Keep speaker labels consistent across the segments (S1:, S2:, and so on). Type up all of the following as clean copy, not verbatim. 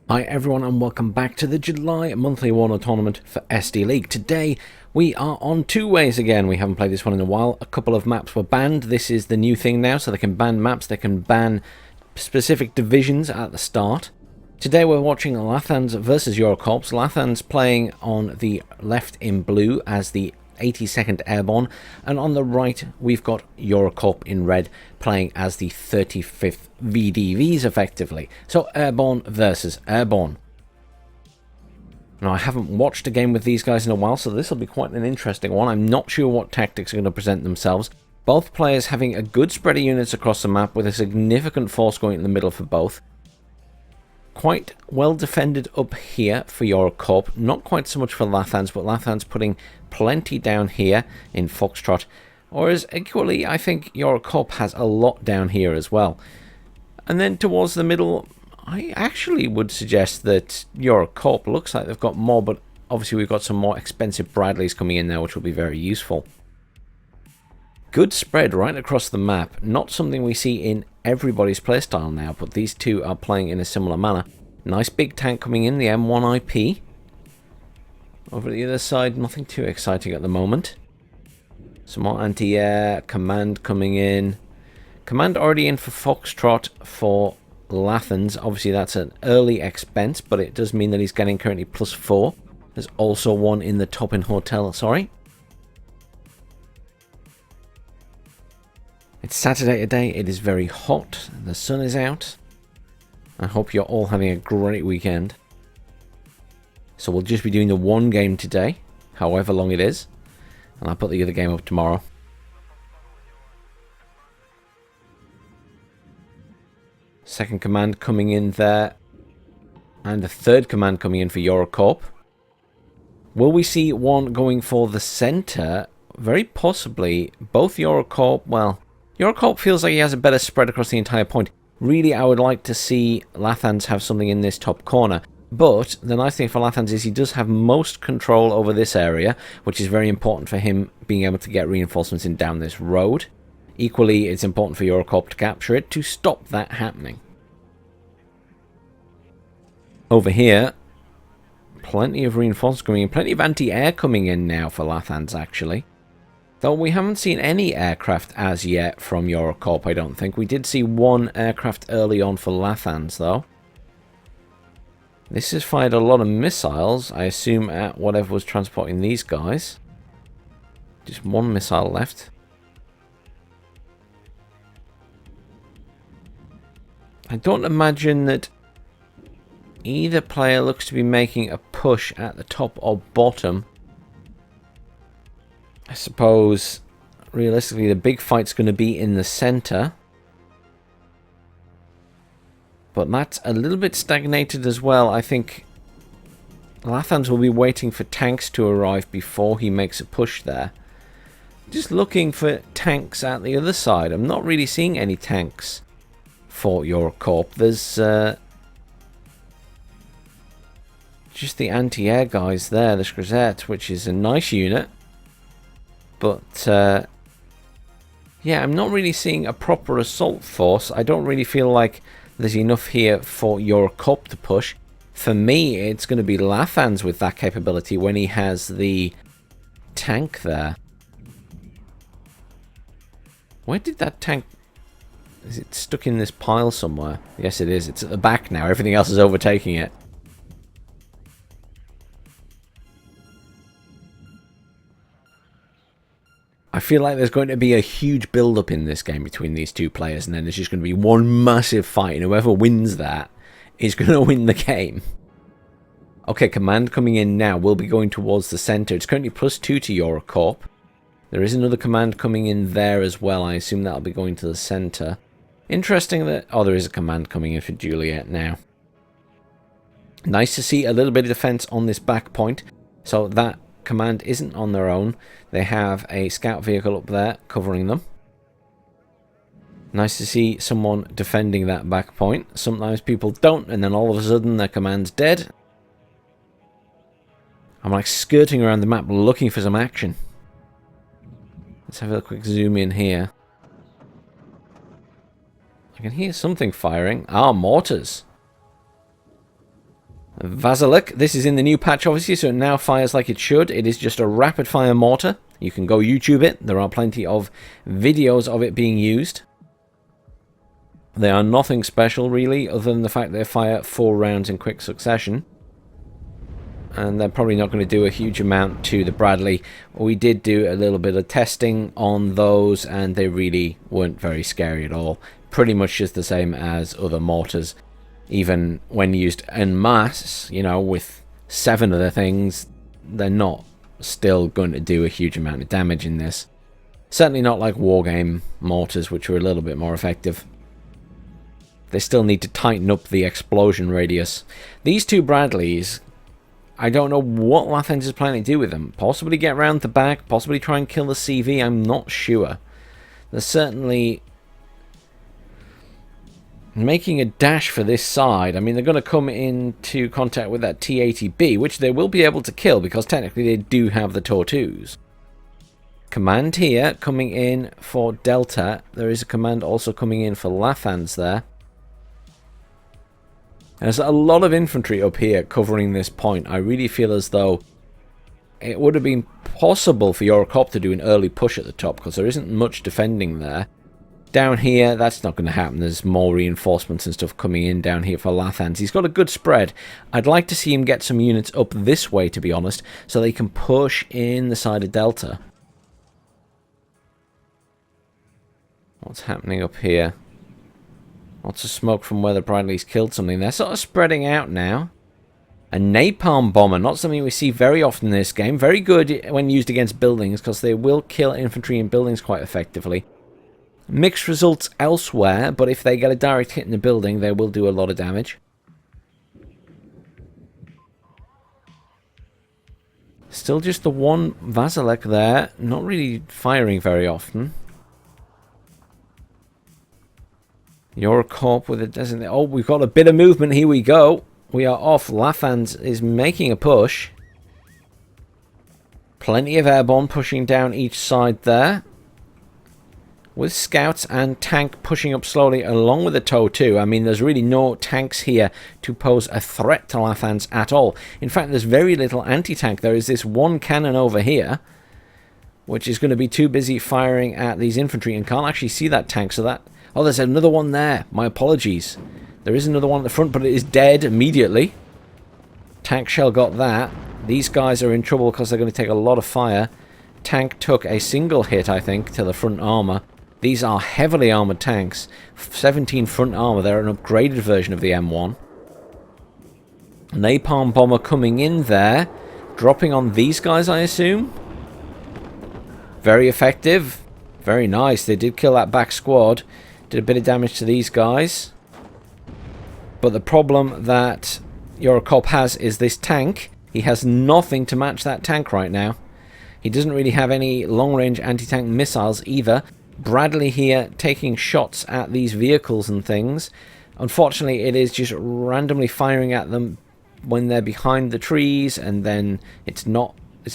S1: Hi everyone and welcome back to the July monthly WARNO tournament for SDLeague. Today we are on two ways again. We haven't played this one in a while. A couple of maps were banned. This is the new thing now, so they can ban maps, they can ban specific divisions at the start. Today we're watching Lathans versus You're. Lathan's playing on the left in blue as the 82nd Airborne, and on the right we've got You're in red playing as the 35th VDVs effectively. So Airborne versus Airborne. Now I haven't watched a game with these guys in a while, so this will be quite an interesting one. I'm not sure what tactics are going to present themselves. Both players having a good spread of units across the map with a significant force going in the middle for both. Quite well defended up here for You're, not quite so much for Lathans, but Lathans putting plenty down here in Foxtrot. Whereas equally, I think You're has a lot down here as well. And then towards the middle, I actually would suggest that You're looks like they've got more, but obviously we've got some more expensive Bradleys coming in there, which will be very useful. Good spread right across the map. Not something we see in everybody's playstyle now, but these two are playing in a similar manner. Nice big tank coming in, the M1 IP. Over the other side, nothing too exciting at the moment. Some more anti-air, command coming in. Command already in for Foxtrot for Lathans. Obviously that's an early expense, but it does mean that he's getting currently +4. There's also one in the top in hotel, sorry. It's Saturday today, it is very hot, the sun is out. I hope you're all having a great weekend. So we'll just be doing the one game today, however long it is. And I'll put the other game up tomorrow. Second command coming in there. And the third command coming in for You're. Will we see one going for the center? Very possibly. Both You're, well, You're feels like he has a better spread across the entire point. Really, I would like to see Lathans have something in this top corner. But the nice thing for Lathans is he does have most control over this area, which is very important for him being able to get reinforcements in down this road. Equally, it's important for You're to capture it to stop that happening. Over here, plenty of reinforcements coming in, plenty of anti-air coming in now for Lathans actually. Though we haven't seen any aircraft as yet from You're, I don't think. We did see one aircraft early on for Lathans, though. This has fired a lot of missiles, I assume, at whatever was transporting these guys. Just one missile left. I don't imagine that either player looks to be making a push at the top or bottom. I suppose, realistically, the big fight's going to be in the center. But that's a little bit stagnated as well. I think Lathans will be waiting for tanks to arrive before he makes a push there. Just looking for tanks at the other side. I'm not really seeing any tanks for You're. There's just the anti-air guys there, the Screzette, which is a nice unit. But, yeah, I'm not really seeing a proper assault force. I don't really feel like there's enough here for You're to push. For me, it's going to be Lathans with that capability when he has the tank there. Where did that tank... Is it stuck in this pile somewhere? Yes, it is. It's at the back now. Everything else is overtaking it. I feel like there's going to be a huge build-up in this game between these two players, and then there's just going to be one massive fight, and whoever wins that is going to win the game. Okay, command coming in now. We'll be going towards the center. It's currently +2 to You're. There is another command coming in there as well. I assume that'll be going to the center. Interesting that... Oh, there is a command coming in for Juliet now. Nice to see a little bit of defense on this back point. So that command isn't on their own. They have a scout vehicle up there covering them. Nice to see someone defending that back point. Sometimes people don't, and then all of a sudden their command's dead. I'm like skirting around the map looking for some action. Let's have a quick zoom in here. I can hear something firing. Ah, mortars. Vasiluk, this is in the new patch obviously, so it now fires like it should. It is just a rapid fire mortar. You can go YouTube it. There are plenty of videos of it being used. They are nothing special really, other than the fact they fire 4 rounds in quick succession. And they're probably not going to do a huge amount to the Bradley. We did do a little bit of testing on those, and they really weren't very scary at all. Pretty much just the same as other mortars. Even when used en masse, you know, with 7 of the things, they're not still going to do a huge amount of damage in this. Certainly not like wargame mortars, which were a little bit more effective. They still need to tighten up the explosion radius. These 2 Bradleys, I don't know what Lathans is planning to do with them. Possibly get round the back, possibly try and kill the CV, I'm not sure. They're certainly making a dash for this side. I mean, they're going to come into contact with that T-80B, which they will be able to kill, because technically they do have the Tortus. Command here, coming in for Delta. There is a command also coming in for Lathans there. There's a lot of infantry up here covering this point. I really feel as though it would have been possible for your Corp to do an early push at the top, because there isn't much defending there. Down here, that's not going to happen. There's more reinforcements and stuff coming in down here for Lathans. He's got a good spread. I'd like to see him get some units up this way, to be honest, so they can push in the side of Delta. What's happening up here? Lots of smoke from where the Bradley's killed something. They're sort of spreading out now. A napalm bomber, not something we see very often in this game. Very good when used against buildings, because they will kill infantry in buildings quite effectively. Mixed results elsewhere, but if they get a direct hit in the building, they will do a lot of damage. Still just the one Vasiluk there, not really firing very often. You're a Corp with a designate. Oh, we've got a bit of movement. Here we go. We are off. Lathans is making a push. Plenty of airborne pushing down each side there. With scouts and tank pushing up slowly along with the TOW too. I mean, there's really no tanks here to pose a threat to Lathans at all. In fact, there's very little anti-tank. There is this one cannon over here, which is going to be too busy firing at these infantry and can't actually see that tank. So that... Oh, there's another one there. My apologies. There is another one at the front, but it is dead immediately. Tank shell got that. These guys are in trouble because they're going to take a lot of fire. Tank took a single hit, I think, to the front armor. These are heavily armored tanks. 17 front armor. They're an upgraded version of the M1. Napalm bomber coming in there. Dropping on these guys, I assume. Very effective. Very nice. They did kill that back squad. Did a bit of damage to these guys. But the problem that your Corp has is this tank. He has nothing to match that tank right now. He doesn't really have any long-range anti-tank missiles either. Bradley here taking shots at these vehicles and things. Unfortunately, it is just randomly firing at them when they're behind the trees, and then it's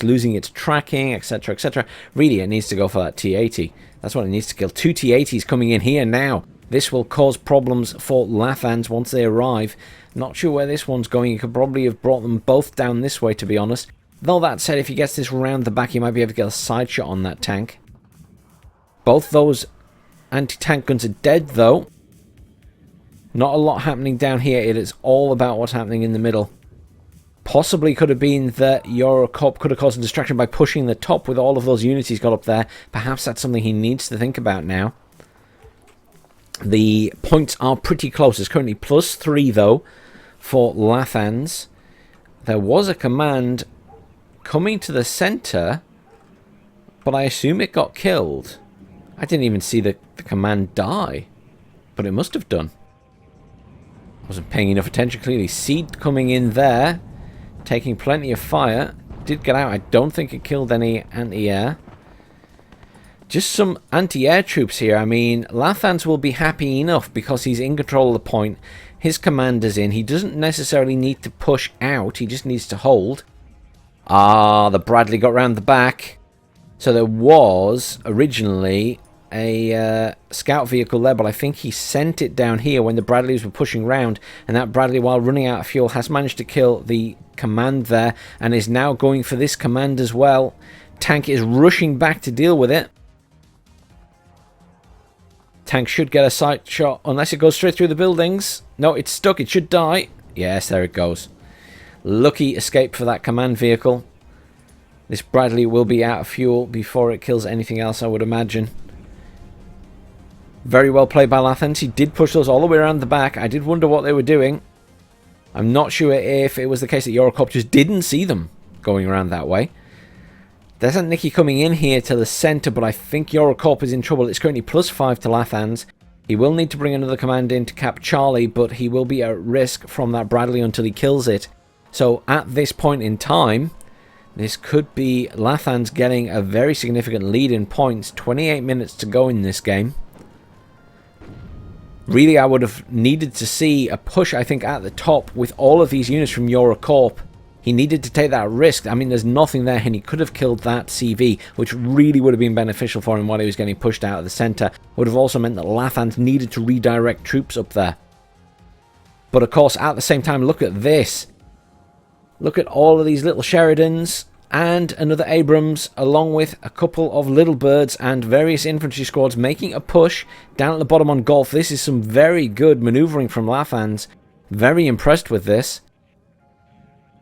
S1: losing its tracking, etc, etc. Really, it needs to go for that T-80. That's what it needs to kill. 2 T-80s coming in here now. This will cause problems for Lathans once they arrive. Not sure where this one's going. You could probably have brought them both down this way, to be honest. Though that said, if he gets this round the back, he might be able to get a side shot on that tank. Both those anti-tank guns are dead, though. Not a lot happening down here. It is all about what's happening in the middle. Possibly could have been that your Corp could have caused a distraction by pushing the top with all of those units he's got up there. Perhaps that's something he needs to think about now. The points are pretty close. It's currently +3, though, for Lathans. There was a command coming to the center, but I assume it got killed. I didn't even see the command die, but it must have done. Wasn't paying enough attention, clearly. Seed coming in there, taking plenty of fire. Did get out. I don't think it killed any anti-air. Just some anti-air troops here. I mean, Lathans will be happy enough because he's in control of the point. His commander's in. He doesn't necessarily need to push out. He just needs to hold. Ah, the Bradley got round the back. So there was originally a scout vehicle there, but I think he sent it down here when the Bradleys were pushing round, and that Bradley, while running out of fuel, has managed to kill the command there, and is now going for this command as well. Tank is rushing back to deal with it. Tank should get a sight shot, unless it goes straight through the buildings. No, it's stuck. It should die. Yes, there it goes. Lucky escape for that command vehicle. This Bradley will be out of fuel before it kills anything else, I would imagine. Very well played by Lathans. He did push those all the way around the back. I did wonder what they were doing. I'm not sure if it was the case that Corp just didn't see them going around that way. There's a Nicky coming in here to the centre, but I think Corp is in trouble. It's currently +5 to Lathans. He will need to bring another command in to cap Charlie, but he will be at risk from that Bradley until he kills it. So at this point in time, this could be Lathans getting a very significant lead in points. 28 minutes to go in this game. Really, I would have needed to see a push, I think, at the top with all of these units from Corp. He needed to take that risk. I mean, there's nothing there, and he could have killed that CV, which really would have been beneficial for him while he was getting pushed out of the centre. Would have also meant that Lathans needed to redirect troops up there. But of course, at the same time, look at this. Look at all of these little Sheridans and another Abrams, along with a couple of little birds and various infantry squads making a push down at the bottom on Golf. This is some very good manoeuvring from Lathans. Very impressed with this.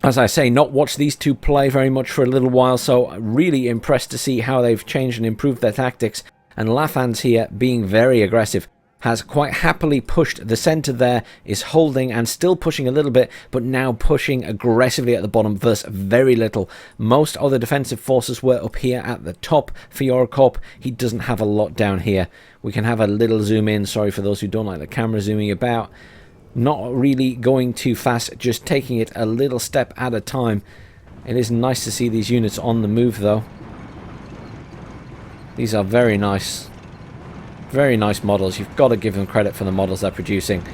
S1: As I say, not watched these two play very much for a little while, so really impressed to see how they've changed and improved their tactics. And Lathans here, being very aggressive, has quite happily pushed the centre there, is holding and still pushing a little bit, but now pushing aggressively at the bottom versus very little. Most other defensive forces were up here at the top for Corp. He doesn't have a lot down here. We can have a little zoom in, sorry for those who don't like the camera zooming about. Not really going too fast, just taking it a little step at a time. It is nice to see these units on the move, though. These are very nice. Very nice models. You've got to give them credit for the models they're producing.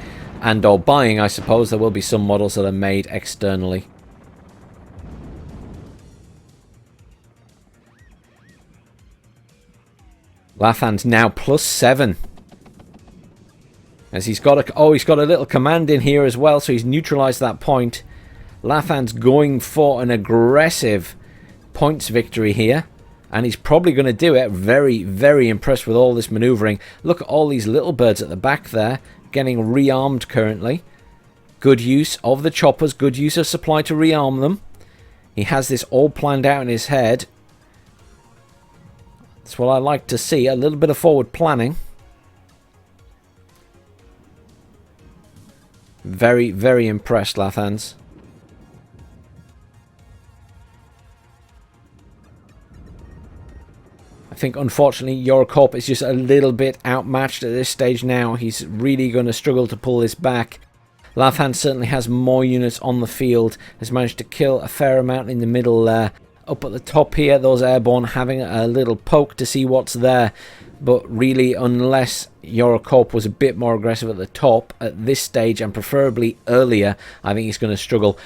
S1: And or buying, I suppose. There will be some models that are made externally. Lathan's now +7. As he's got a little command in here as well, so he's neutralized that point. Lathan's going for an aggressive points victory here, and he's probably going to do it. Very, very impressed with all this maneuvering. Look at all these little birds at the back there, getting rearmed currently. Good use of the choppers, good use of supply to rearm them. He has this all planned out in his head. That's what I like to see, a little bit of forward planning. Very, very impressed, Lathans. I think, unfortunately, Corp is just a little bit outmatched at this stage now. He's really going to struggle to pull this back. Lathan certainly has more units on the field. Has managed to kill a fair amount in the middle there. Up at the top here, those airborne having a little poke to see what's there. But really, unless Corp was a bit more aggressive at the top at this stage, and preferably earlier, I think he's going to struggle.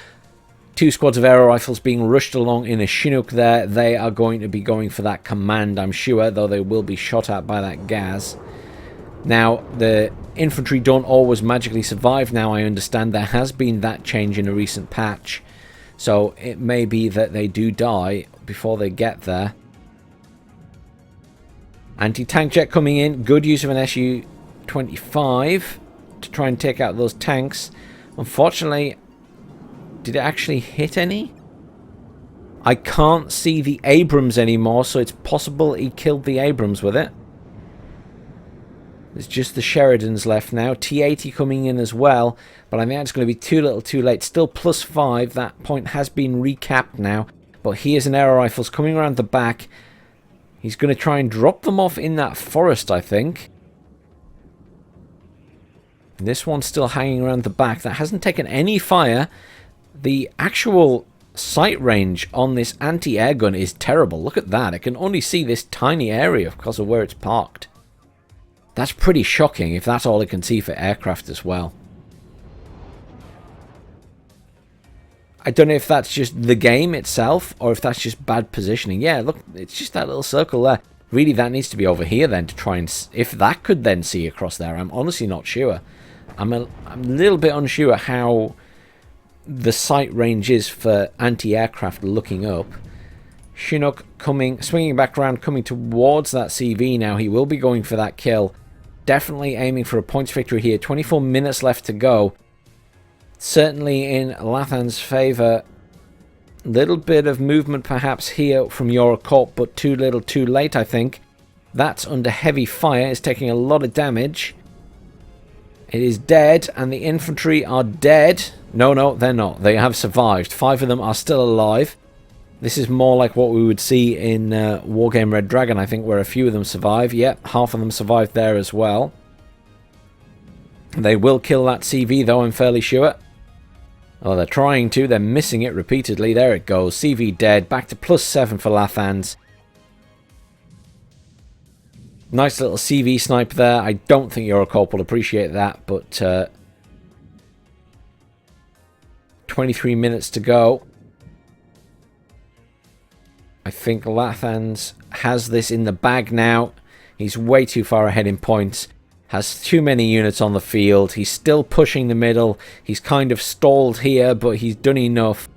S1: Two squads of aero rifles being rushed along in a Chinook there. They are going to be going for that command, I'm sure, though they will be shot at by that gas. Now, the infantry don't always magically survive now, I understand. There has been that change in a recent patch. So it may be that they do die before they get there. Anti-tank jet coming in. Good use of an Su-25 to try and take out those tanks. Unfortunately, did it actually hit any? I can't see the Abrams anymore, so it's possible he killed the Abrams with it. There's just the Sheridans left now. T-80 coming in as well, but I think that's going to be too little too late. Still +5. That point has been recapped now, but here's an aero rifles coming around the back. He's going to try and drop them off in that forest, I think. This one's still hanging around the back. That hasn't taken any fire. The actual sight range on this anti-air gun is terrible. Look at that. It can only see this tiny area because of where it's parked. That's pretty shocking if that's all it can see for aircraft as well. I don't know if that's just the game itself or if that's just bad positioning. Yeah, look, it's just that little circle there. Really, that needs to be over here then to try and... If that could then see across there, I'm honestly not sure. I'm a little bit unsure how the sight range is for anti-aircraft looking up. Chinook coming, swinging back around, coming towards that CV now. He will be going for that kill. Definitely aiming for a points victory here. 24 minutes left to go. Certainly in Lathan's favour. Little bit of movement perhaps here from your Corp, but too little too late, I think. That's under heavy fire. It's taking a lot of damage. It is dead, and the infantry are dead. No, they're not. They have survived. 5 of them are still alive. This is more like what we would see in Wargame Red Dragon, I think, where a few of them survive. Yep, half of them survived there as well. They will kill that CV, though, I'm fairly sure. Oh, they're trying to. They're missing it repeatedly. There it goes. CV dead. Back to +7 for Lathans. Nice little CV snipe there. I don't think Eurocorp will appreciate that, but 23 minutes to go. I think Lathans has this in the bag now. He's way too far ahead in points. Has too many units on the field. He's still pushing the middle. He's kind of stalled here, but he's done enough.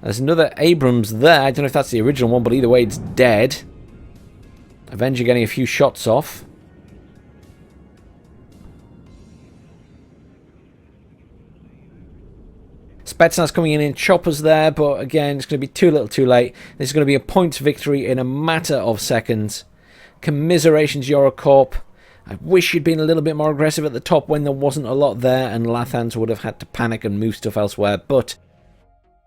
S1: There's another Abrams there. I don't know if that's the original one, but either way, it's dead. Avenger getting a few shots off. Spetsnaz coming in choppers there, but again, it's going to be too little too late. This is going to be a points victory in a matter of seconds. Commiserations, Eurocorp. I wish you'd been a little bit more aggressive at the top when there wasn't a lot there, and Lathans would have had to panic and move stuff elsewhere, but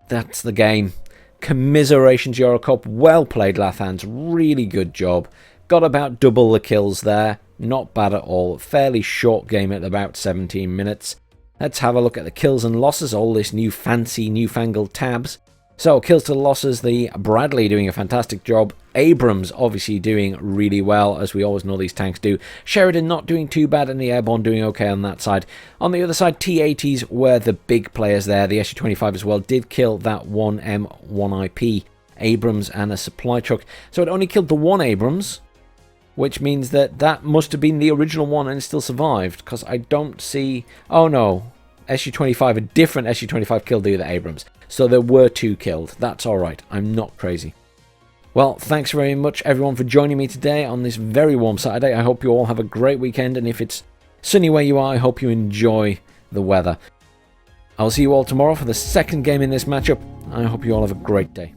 S1: that's the game. Commiserations, Eurocorp. Well played, Lathans. Really good job. Got about double the kills there. Not bad at all. Fairly short game at about 17 minutes. Let's have a look at the kills and losses, all this new fancy, newfangled tabs. So, kills to losses, the Bradley doing a fantastic job. Abrams obviously doing really well, as we always know these tanks do. Sheridan not doing too bad, and the Airborne doing okay on that side. On the other side, T-80s were the big players there. The SU-25 as well did kill that 1M1IP Abrams and a supply truck. So it only killed the one Abrams, which means that that must have been the original one and it still survived, because I don't see... Oh no, SU-25, a different SU-25 killed the other Abrams. So there were 2 killed. That's alright, I'm not crazy. Well, thanks very much everyone for joining me today on this very warm Saturday. I hope you all have a great weekend, and if it's sunny where you are, I hope you enjoy the weather. I'll see you all tomorrow for the second game in this matchup. I hope you all have a great day.